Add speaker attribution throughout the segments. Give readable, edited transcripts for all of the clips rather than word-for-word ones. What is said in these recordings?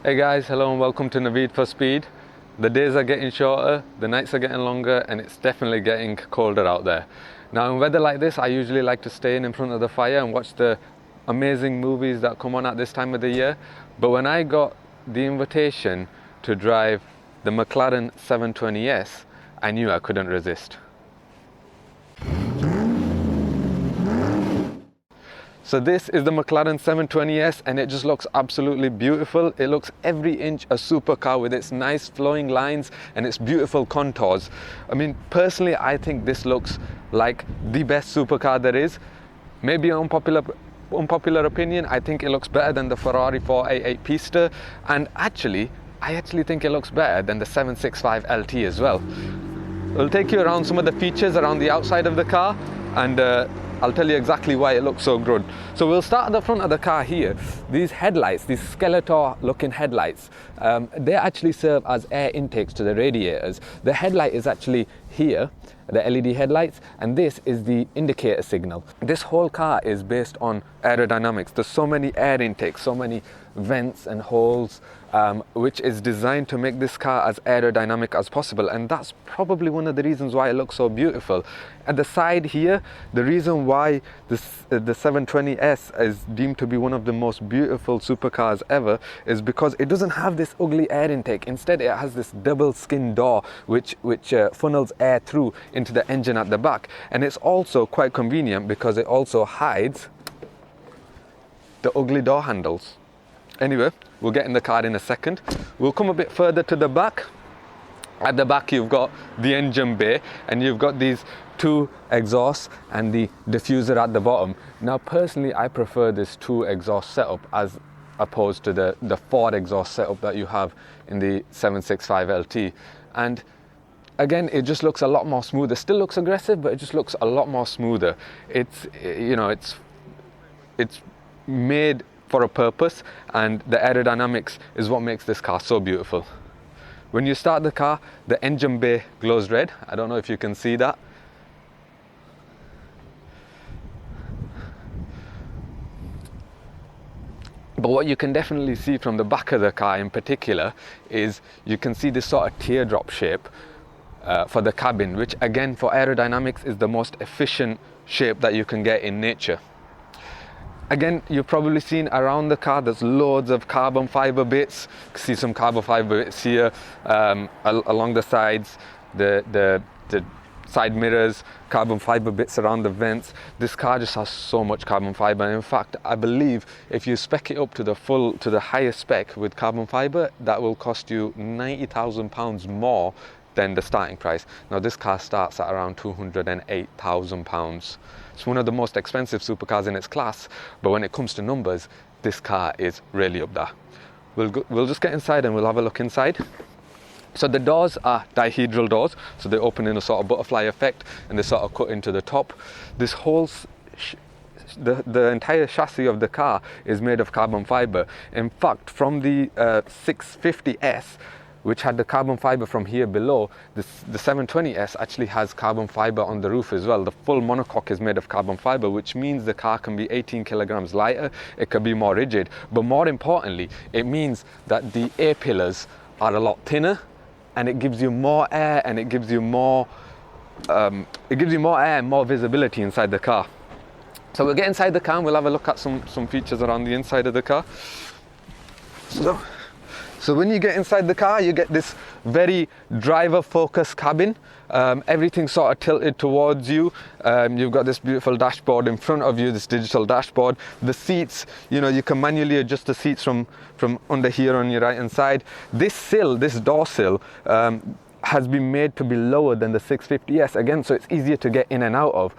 Speaker 1: Hey guys, hello and welcome to Naveed for Speed. The days are getting shorter, the nights are getting longer, and it's definitely getting colder out there. Now in weather like this, I usually like to stay in front of the fire and watch the amazing movies that come on at this time of the year. But when I got the invitation to drive the McLaren 720S, I knew I couldn't resist. So this is the McLaren 720S and it just looks absolutely beautiful. It looks every inch a supercar with its nice flowing lines and its beautiful contours. I mean, personally, I think this looks like the best supercar there is. Maybe an unpopular opinion, I think it looks better than the Ferrari 488 Pista, and I actually think it looks better than the 765 LT as well. We'll take you around some of the features around the outside of the car, and I'll tell you exactly why it looks so good. So we'll start at the front of the car here. These headlights, these Skeletor looking headlights, they actually serve as air intakes to the radiators. The headlight is actually here, the LED headlights, and this is the indicator signal. This whole car is based on aerodynamics. There's so many air intakes, so many vents and holes, which is designed to make this car as aerodynamic as possible, and that's probably one of the reasons why it looks so beautiful. At the side here, the reason why the 720S is deemed to be one of the most beautiful supercars ever is because it doesn't have this ugly air intake. Instead, it has this double skin door which funnels air through into the engine at the back, and it's also quite convenient because it also hides the ugly door handles. Anyway, we'll get in the car in a second. We'll come a bit further to the back. At the back you've got the engine bay and you've got these two exhausts and the diffuser at the bottom. Now personally, I prefer this two exhaust setup as opposed to the four exhaust setup that you have in the 765 LT. And again, it just looks a lot more smoother. It still looks aggressive, but it just looks a lot more smoother. It's made for a purpose, and the aerodynamics is what makes this car so beautiful. When you start the car, the engine bay glows red. I don't know if you can see that. But what you can definitely see from the back of the car in particular is you can see this sort of teardrop shape for the cabin, which again for aerodynamics is the most efficient shape that you can get in nature. Again, you've probably seen around the car there's loads of carbon fiber bits. You can see some carbon fiber bits here along the sides, the side mirrors, carbon fiber bits around the vents. This car just has so much carbon fiber. In fact, I believe if you spec it up to the highest spec with carbon fiber, that will cost you £90,000 more than the starting price. Now this car starts at around £208,000. It's one of the most expensive supercars in its class, but when it comes to numbers, this car is really up there. We'll just get inside and we'll have a look inside. So the doors are dihedral doors, so they open in a sort of butterfly effect and they sort of cut into the top. This whole the entire chassis of the car is made of carbon fiber. In fact, from the 650S, which had the carbon fiber from here below, the 720S actually has carbon fiber on the roof as well. The full monocoque is made of carbon fiber, which means the car can be 18 kilograms lighter, it can be more rigid, but more importantly, it means that the A-pillars are a lot thinner, and it gives you more air, and it gives you more air and more visibility inside the car. So we'll get inside the car and we'll have a look at some features around the inside of the car. So when you get inside the car, you get this very driver-focused cabin. Everything's sort of tilted towards you. You've got this beautiful dashboard in front of you, this digital dashboard. The seats, you can manually adjust the seats from under here on your right-hand side. This door sill, has been made to be lower than the 650S, again, so it's easier to get in and out of.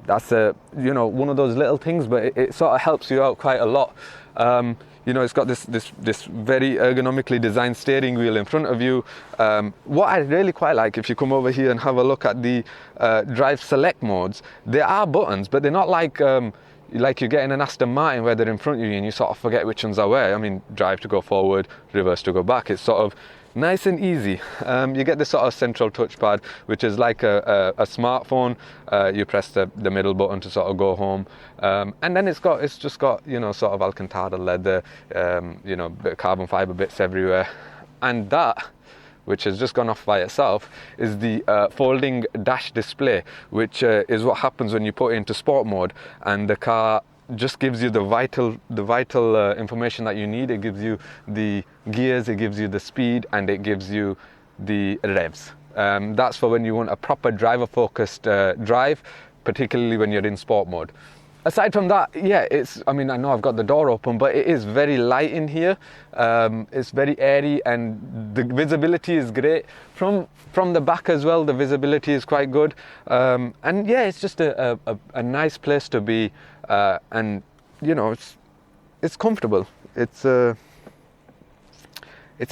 Speaker 1: That's one of those little things, but it sort of helps you out quite a lot. It's got this very ergonomically designed steering wheel in front of you. What I really quite like, if you come over here and have a look at the drive select modes, there are buttons, but they're not like you get in an Aston Martin where they're in front of you and you sort of forget which ones are where. I mean, drive to go forward, reverse to go back. It's sort of, nice and easy. You get this sort of central touchpad, which is like a smartphone. You press the middle button to sort of go home, and then it's just got, you know, sort of Alcantara leather, you know, bit of carbon fiber bits everywhere, and that, which has just gone off by itself, is the folding dash display, which is what happens when you put it into sport mode, and the car just gives you the vital information that you need. It gives you the gears, it gives you the speed, and it gives you the revs. That's for when you want a proper driver focused drive, particularly when you're in sport mode. Aside from that, yeah, I mean, I know I've got the door open, but it is very light in here. It's very airy, and the visibility is great. From the back as well, the visibility is quite good. And yeah, it's just a nice place to be. And you know, it's comfortable. It's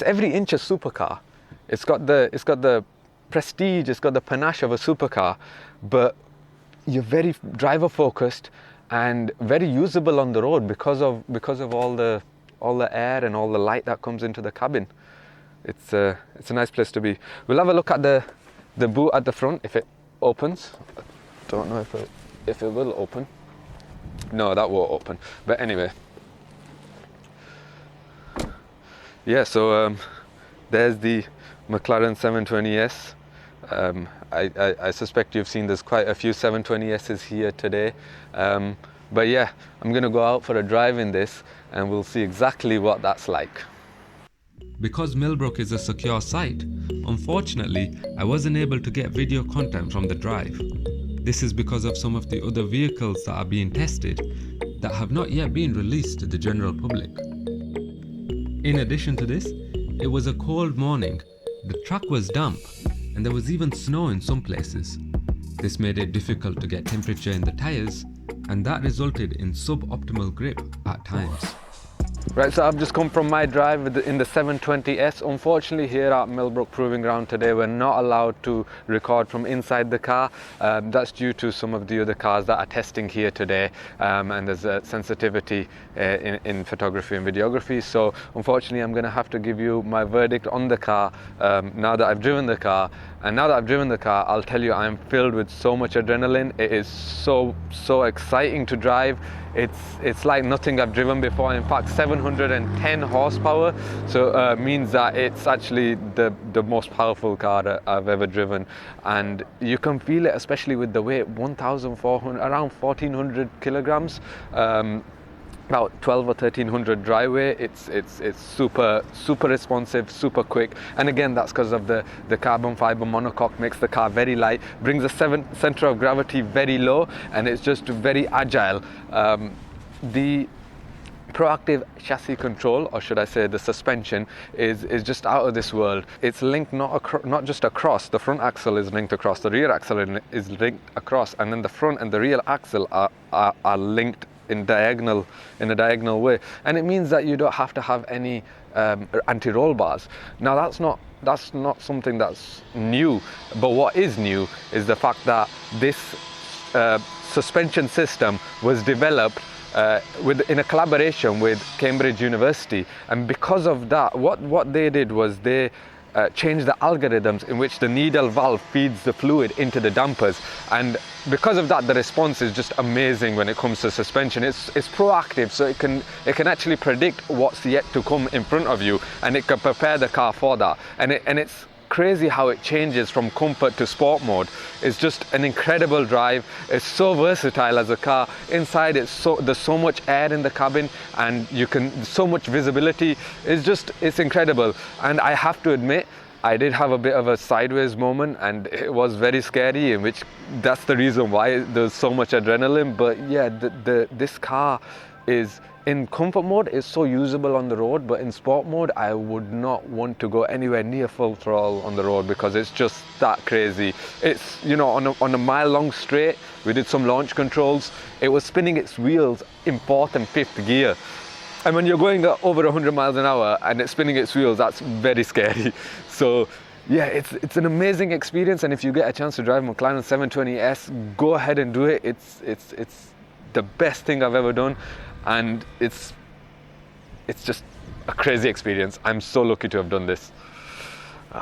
Speaker 1: every inch a supercar. It's got the prestige, it's got the panache of a supercar, but you're very driver focused and very usable on the road because of all the air and all the light that comes into the cabin. It's a nice place to be. We'll have a look at the boot at the front if it opens. I don't know if it will open. No, that won't open. But anyway, yeah. So there's the McLaren 720S. I suspect you've seen there's quite a few 720Ss here today. But yeah, I'm going to go out for a drive in this and we'll see exactly what that's like.
Speaker 2: Because Millbrook is a secure site, unfortunately, I wasn't able to get video content from the drive. This is because of some of the other vehicles that are being tested that have not yet been released to the general public. In addition to this, it was a cold morning, the track was damp, and there was even snow in some places. This made it difficult to get temperature in the tyres, and that resulted in suboptimal grip at times.
Speaker 1: Right, so I've just come from my drive in the 720S. Unfortunately, here at Millbrook Proving Ground today, we're not allowed to record from inside the car. That's due to some of the other cars that are testing here today, and there's a sensitivity in photography and videography. So unfortunately, I'm going to have to give you my verdict on the car now that I've driven the car. And now that I've driven the car, I'll tell you, I'm filled with so much adrenaline. It is so exciting to drive. It's like nothing I've driven before. In fact, 710 horsepower, so means that it's actually the most powerful car that I've ever driven, and you can feel it, especially with the weight, 1,400, around 1,400 kilograms. About 12 or 1,300 dry weight. It's super responsive, super quick, and again, that's because of the carbon fiber monocoque. Makes the car very light, brings the center of gravity very low, and it's just very agile. The proactive chassis control, or should I say the suspension, is just out of this world. It's linked not just across. The front axle is linked across, the rear axle is linked across, and then the front and the rear axle are linked in a diagonal way, and it means that you don't have to have any anti-roll bars. Now that's not something that's new, but what is new is the fact that this suspension system was developed in a collaboration with Cambridge University, and because of that, what they did was they change the algorithms in which the needle valve feeds the fluid into the dampers, and because of that, the response is just amazing when it comes to suspension. It's proactive, so it can actually predict what's yet to come in front of you, and it can prepare the car for that. And it's crazy how it changes from comfort to sport mode. It's just an incredible drive. It's so versatile as a car. Inside, there's so much air in the cabin, and so much visibility. It's incredible. And I have to admit, I did have a bit of a sideways moment, and it was very scary, in which that's the reason why there's so much adrenaline. But yeah, this car is, in comfort mode, is so usable on the road, but in sport mode, I would not want to go anywhere near full throttle on the road because it's just that crazy. It's, you know, on a mile-long straight, we did some launch controls. It was spinning its wheels in 4th and 5th gear. And when you're going over 100 miles an hour and it's spinning its wheels, that's very scary. So yeah, it's an amazing experience, and if you get a chance to drive McLaren 720S, go ahead and do it. It's the best thing I've ever done, and it's just a crazy experience. I'm so lucky to have done this.
Speaker 2: The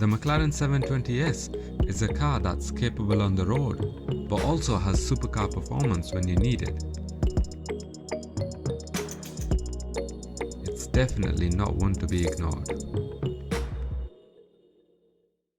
Speaker 2: McLaren 720S is a car that's capable on the road, but also has supercar performance when you need it. It's definitely not one to be ignored.